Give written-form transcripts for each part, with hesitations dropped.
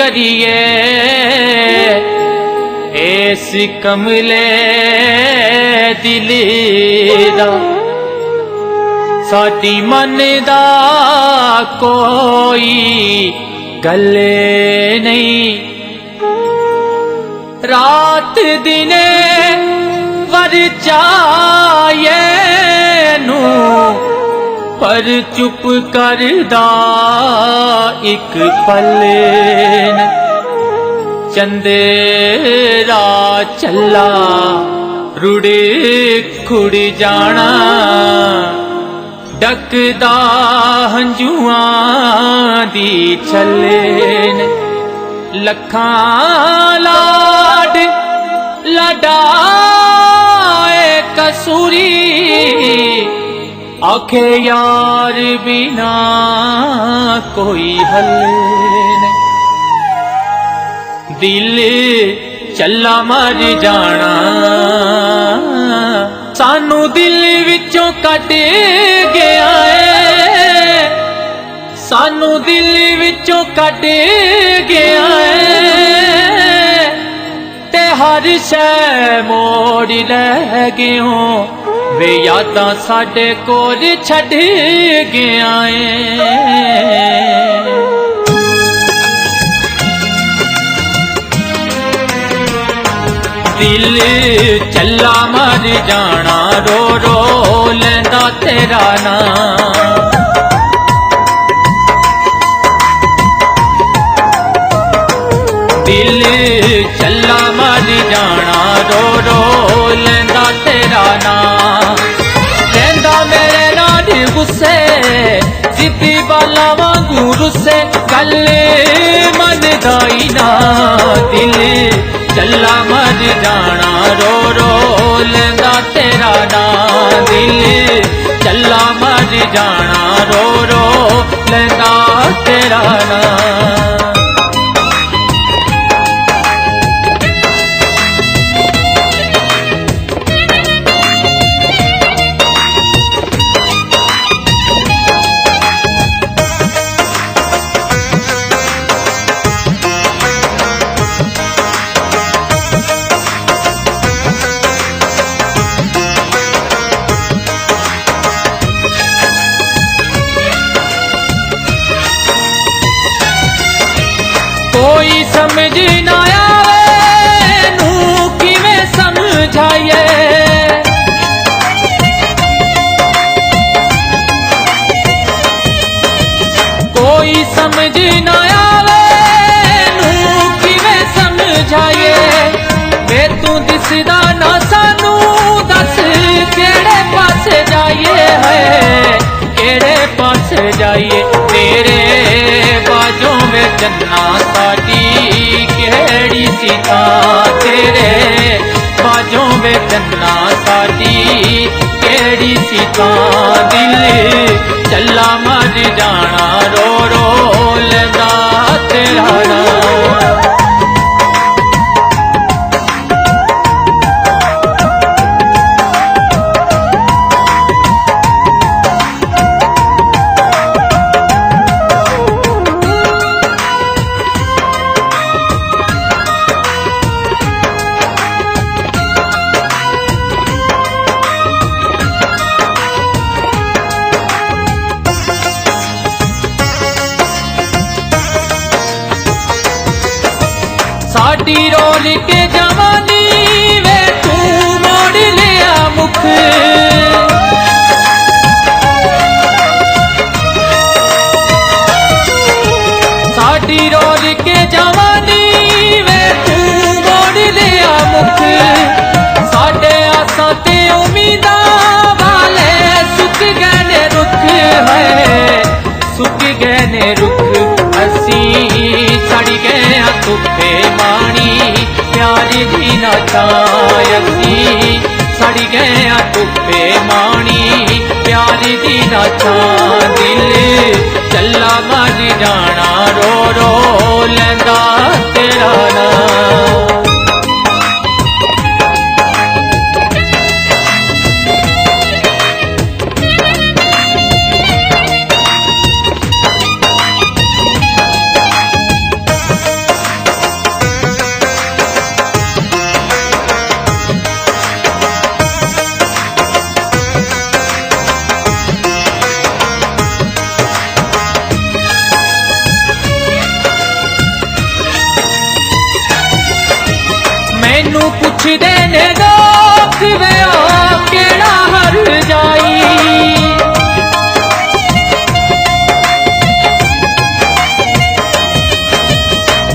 करिए इस कमले दिल दा साडी मन दा कोई गले नहीं। रात दिने वरचाए नू पर चुप करदा एक पल न। चंदेरा चला रुड़ खुड़ जाना डकदा हंजुआं दी छलेन। लखां लाड लडाए कसूरी आखे यार बिना कोई हल नहीं। दिल चला मर जाना सानू दिल विचों कट गया है, सानू दिल विचों कट गया है ते हर शै मोड़ लै गयो वे यादां साडे कोल छड्ड गया है। दिल चला मर जाना रो रो लैंदा तेरा नाम। दिल चला मर जाना रो रो लैंदा तेरा नाम। लैंदा मेरे नाल गुस्से जिद्दी बाला वांगू रुस्से गल्ले मनदा ही ना। दिल चला मर जाना रो रो लैंदा तेरा नाम। दिल चला मर जाना रो रो लैंदा तेरा नाम। कोई समझ ना आवे नू किवें समझाइए। कोई समझ ना आवे नू किवें समझाइए। वे तू दिसदा ना सानू दस केड़े पासे जाइए है, केड़े पासे जाइए। तेरे बाजों में चन्ना साडी केड़ी सी थां। तेरे बाजों में चन्ना साडी केड़ी सी थां। दिल चला मर जाना रो रो लैंदा तेरा नाम। साडी रोल के जवानी वे तू मोड़ लिया मुख। साडी रोल के जवानी वे तू मोड़ लिया मुख। साडे आसां ते उम्मीदां वाले सुक गए ने रुख है, सुक गए ने रुख। असी सड़ गए धुप्पे माणी प्यारी दी ना छायसी। सड़ गए धुप्पे माणी प्यारी दी ना छा। दिल चला मर जाना रो रो लैंदा तेरा नाम। मैनू पुछदे ने लोग वे ओ केड़ा हर जाई।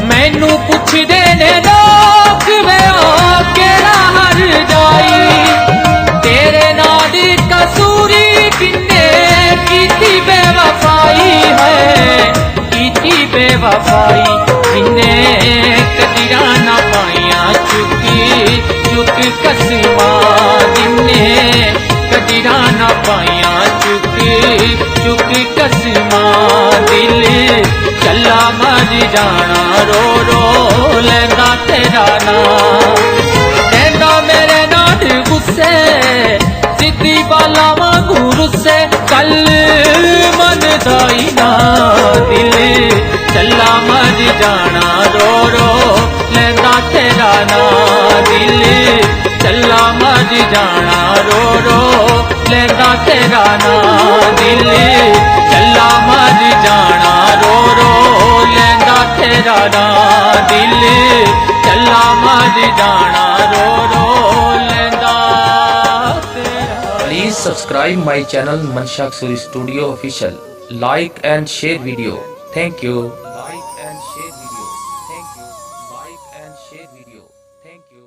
मैनू पुछदे ने लोग वे ओ केड़ा हर जाई। तेरे नाल दी कसूरी किन्ने कीती बेवफाई है, कीती बेवफाई जिन्ने कदीरा ना पाइया चुकी चुक कसमा, जिन्ने कदीरा ना पाइया चुकी चुक कसमा। दिल चला मर जाना रो रो लैंदा तेरा नाम, कहंदा मेरे नाल गुस्से सिद्धी बाला वांगू रुस्से, कल मन दाई ना दिल चला मर जाना रो रो लैंदा तेरा ना। दिल चला मर जाना रो रो लैंदा तेरा ना। दिल चला मर जाना रो रो लैंदा तेरा ना। दिल चला मर जाना रो रो लैंदा तेरा। Please subscribe my channel Manshak Studio Official. Like and share video. Thank you. Like and share video. Thank you. Like and share video. Thank you.